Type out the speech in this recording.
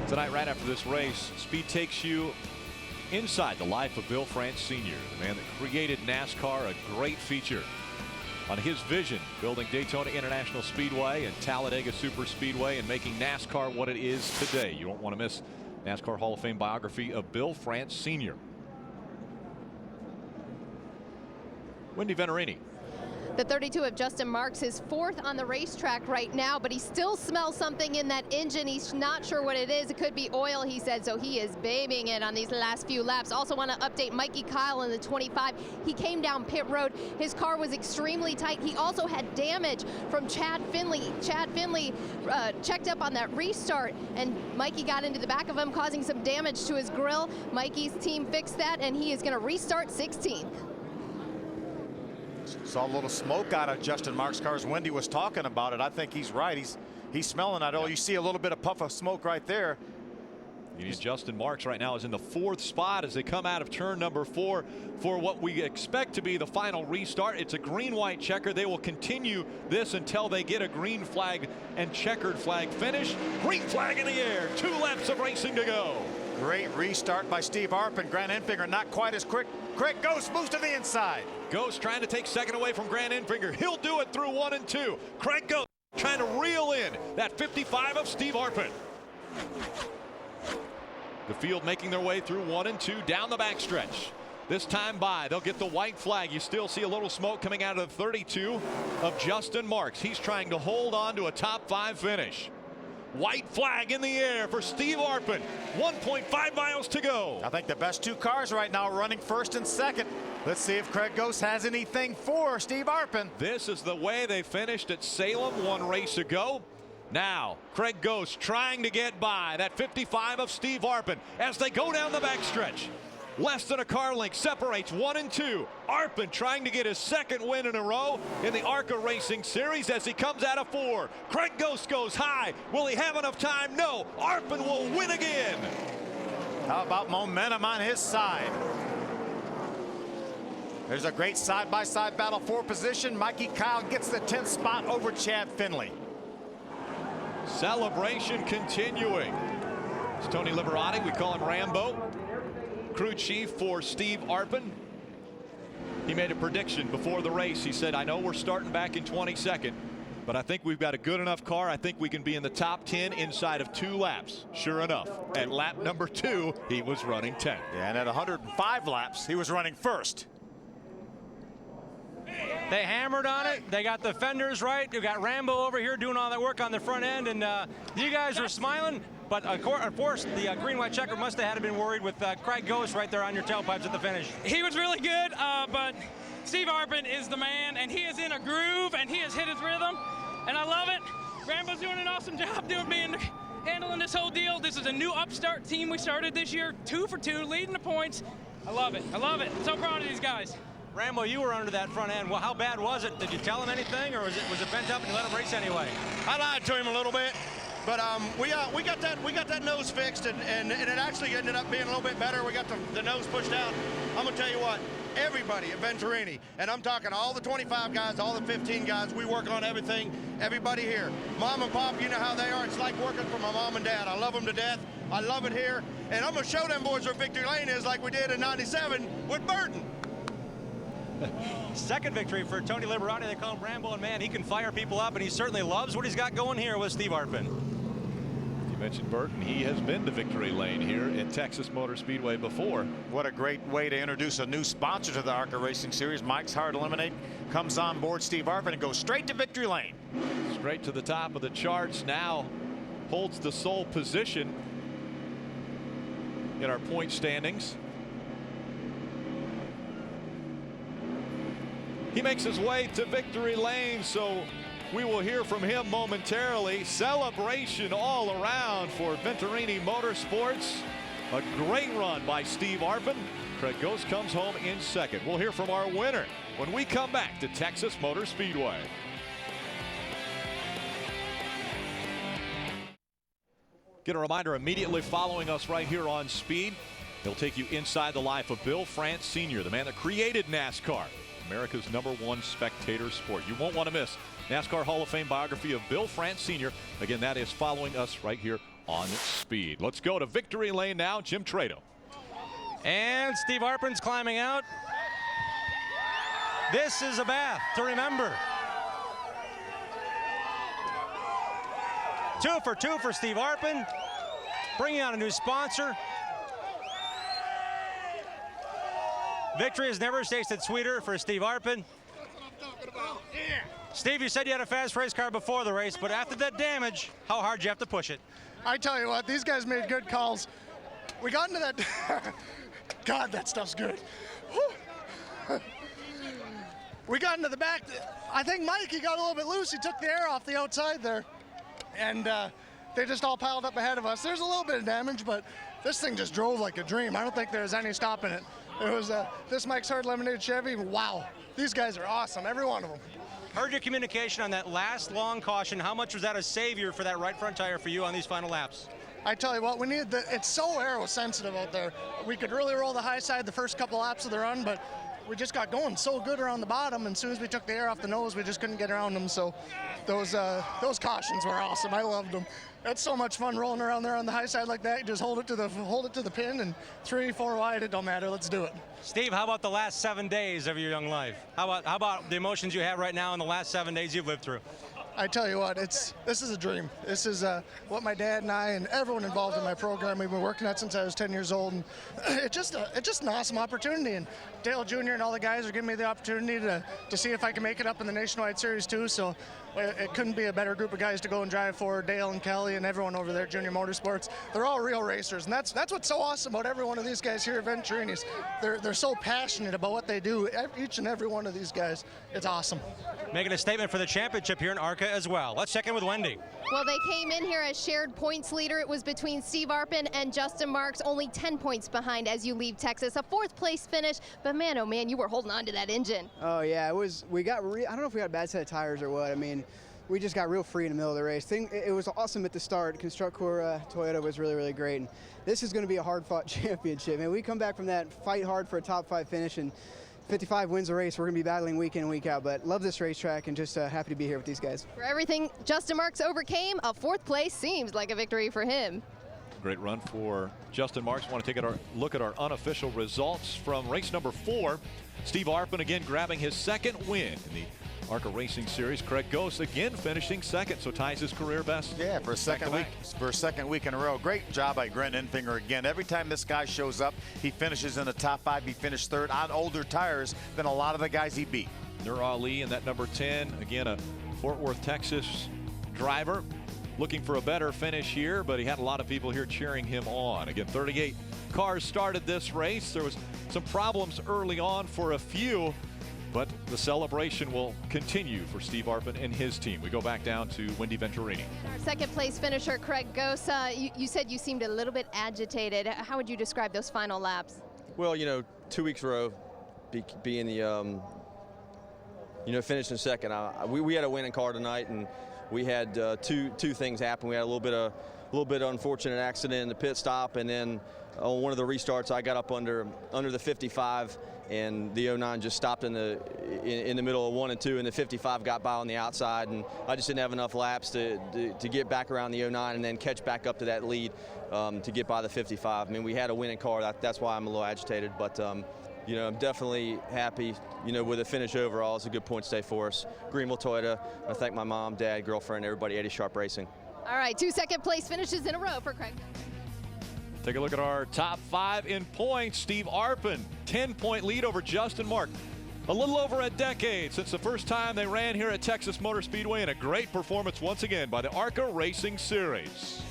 Tonight, right after this race, Speed takes you inside the life of Bill France Sr., the man that created NASCAR, a great feature on his vision, building Daytona International Speedway and Talladega Super Speedway and making NASCAR what it is today. You won't want to miss NASCAR Hall of Fame biography of Bill France Sr. Wendy Venturini. The 32 of Justin Marks is fourth on the racetrack right now, but he still smells something in that engine. He's not sure what it is. It could be oil, he said, so he is babying it on these last few laps. Also want to update Mikey Kyle in the 25. He came down pit road. His car was extremely tight. He also had damage from Chad Finley. Chad Finley checked up on that restart, and Mikey got into the back of him, causing some damage to his grill. Mikey's team fixed that, and he is going to restart 16th. Saw a little smoke out of Justin Marks' car as Wendy was talking about it. I think he's right. He's smelling that oil. You see a little bit of puff of smoke right there. Justin Marks right now is in the fourth spot as they come out of turn number 4 for what we expect to be the final restart. It's a green-white checker. They will continue this until they get a green flag and checkered flag finish. Green flag in the air. 2 laps of racing to go. Great restart by Steve Arpin. Grant Enfinger not quite as quick. Craig Ghost moves to the inside. Ghost trying to take second away from Grant Enfinger. He'll do it through 1 and 2. Craig Ghost trying to reel in that 55 of Steve Arpin. The field making their way through 1 and 2 down the backstretch. This time by, they'll get the white flag. You still see a little smoke coming out of the 32 of Justin Marks. He's trying to hold on to a top 5 finish. White flag in the air for Steve Arpin. 1.5 miles to go. I think the best 2 cars right now running first and second. Let's see if Craig Ghost has anything for Steve Arpin. This is the way they finished at Salem 1 race ago. Now, Craig Ghost trying to get by that 55 of Steve Arpin as they go down the backstretch. Less than a car length separates 1 and 2. Arpin trying to get his second win in a row in the ARCA Racing Series as he comes out of 4. Craig Ghost goes high. Will he have enough time? No. Arpin will win again. How about momentum on his side? There's a great side-by-side battle for position. Mikey Kyle gets the 10th spot over Chad Finley. Celebration continuing. It's Tony Liberati. We call him Rambo. Crew chief for Steve Arpin. He made a prediction before the race. He said, I know we're starting back in 22nd, but I think we've got a good enough car. I think we can be in the top 10 inside of 2 laps. Sure enough, at lap number 2, he was running 10. Yeah, and at 105 laps, he was running first. They hammered on it. They got the fenders right. You got Rambo over here doing all that work on the front end, and you guys were smiling. But of course, the green-white checker must have had been worried with Craig Ghost right there on your tailpipes at the finish. He was really good, but Steve Arpin is the man, and he is in a groove, and he has hit his rhythm, and I love it. Rambo's doing an awesome job handling this whole deal. This is a new upstart team we started this year, 2 for 2, leading the points. I love it. I love it. So proud of these guys. Rambo, you were under that front end. Well, how bad was it? Did you tell him anything, or was it bent up and you let him race anyway? I lied to him a little bit, but we got that nose fixed, and it actually ended up being a little bit better. We got the nose pushed out. I'm gonna tell you what, everybody at Venturini, and I'm talking all the 25 guys, all the 15 guys, we work on everything. Everybody here, mom and pop, you know how they are. It's like working for my mom and dad. I love them to death. I love it here, and I'm gonna show them boys where victory lane is, like we did in '97 with Burton. Second victory for Tony Liberati. They call him Rambo, and man, he can fire people up, and he certainly loves what he's got going here with Steve Arpin. You mentioned Burton. He has been to victory lane here in Texas Motor Speedway before. What a great way to introduce a new sponsor to the ARCA Racing Series. Mike's Hard Lemonade comes on board Steve Arpin and goes straight to victory lane. Straight to the top of the charts. Now holds the sole position in our point standings. He makes his way to victory lane, so we will hear from him momentarily. Celebration all around for Venturini Motorsports. A great run by Steve Arpin. Craig Ghost comes home in second. We'll hear from our winner when we come back to Texas Motor Speedway. Get a reminder immediately following us right here on Speed. He'll take you inside the life of Bill France Sr., the man that created NASCAR, America's #1 spectator sport. You won't want to miss NASCAR Hall of Fame biography of Bill France Sr. Again, that is following us right here on speed. Let's go to victory lane now. Jim Trado. And Steve Arpin's climbing out. This is a bath to remember. 2 for 2 for Steve Arpin, bringing on a new sponsor. Victory has never tasted sweeter for Steve Arpin. Steve, you said you had a fast race car before the race, but after that damage, how hard you have to push it? I tell you what, these guys made good calls. We got into that. God, that stuff's good. Whew. We got into the back. I think Mikey got a little bit loose. He took the air off the outside there. And they just all piled up ahead of us. There's a little bit of damage, but this thing just drove like a dream. I don't think there was any stopping it. It was this Mike's Hard Lemonade Chevy. Wow, these guys are awesome, every one of them. Heard your communication on that last long caution. How much was that a savior for that right front tire for you on these final laps? I tell you what, we needed it's so aero sensitive out there. We could really roll the high side the first couple laps of the run, but we just got going so good around the bottom, and as soon as we took the air off the nose, we just couldn't get around them. So those cautions were awesome. I loved them. It's so much fun rolling around there on the high side like that. You just hold it to the pin, and 3, 4 wide, it don't matter. Let's do it. Steve, how about the last 7 days of your young life? How about the emotions you have right now in the last 7 days you've lived through? I tell you what, this is a dream. This is what my dad and I and everyone involved in my program, we've been working at since I was 10 years old. And it's just an awesome opportunity. And Dale Jr. and all the guys are giving me the opportunity to see if I can make it up in the Nationwide Series too. So it couldn't be a better group of guys to go and drive for. Dale and Kelly and everyone over there at Junior Motorsports. They're all real racers, and that's what's so awesome about every one of these guys here at Venturini's. They're so passionate about what they do. Each and every one of these guys, it's awesome. Making a statement for the championship here in ARCA as well. Let's check in with Wendy. Well, they came in here as shared points leader. It was between Steve Arpin and Justin Marks, only 10 points behind as you leave Texas. A 4th place finish, but man, oh man, you were holding on to that engine. Oh yeah, I don't know if we got a bad set of tires or what. I mean, we just got real free in the middle of the race. It was awesome at the start. Constructor Toyota was really, really great. And this is going to be a hard-fought championship. And we come back from that fight hard for a top 5 finish, and 55 wins the race. We're going to be battling week in and week out, but love this racetrack and just happy to be here with these guys. For everything Justin Marks overcame, a 4th place seems like a victory for him. Great run for Justin Marks. Want to take a look at our unofficial results from race number 4. Steve Arpin again grabbing his 2nd win in the ARCA Racing Series. Craig Gose again finishing 2nd, so ties his career best. Yeah, for a second week in a row. Great job by Grant Enfinger again. Every time this guy shows up, he finishes in the top 5. He finished 3rd on older tires than a lot of the guys he beat. Nur Ali in that number 10, again a Fort Worth, Texas driver, looking for a better finish here, but he had a lot of people here cheering him on. Again, 38 cars started this race. There was some problems early on for a few, but the celebration will continue for Steve Arpin and his team. We go back down to Wendy Venturini. Our 2nd place finisher, Craig Gose. You said you seemed a little bit agitated. How would you describe those final laps? Well, 2 weeks in a row, being the, finishing 2nd. We had a winning car tonight, and we had two things happen. We had a little bit of unfortunate accident in the pit stop, and then on one of the restarts, I got up under the 55. And the 09 just stopped in the middle of 1 and 2, and the 55 got by on the outside, and I just didn't have enough laps to get back around the 09 and then catch back up to that lead to get by the 55. I mean, we had a winning car. That's why I'm a little agitated, but I'm definitely happy. With the finish overall, it's a good point stay for us. Greenville Toyota. I thank my mom, dad, girlfriend, everybody, Eddie Sharp Racing. All right, 2 2nd place finishes in a row for Craig. Take a look at our top 5 in points. Steve Arpin, 10-point lead over Justin Marks. A little over a decade since the first time they ran here at Texas Motor Speedway, and a great performance once again by the ARCA Racing Series.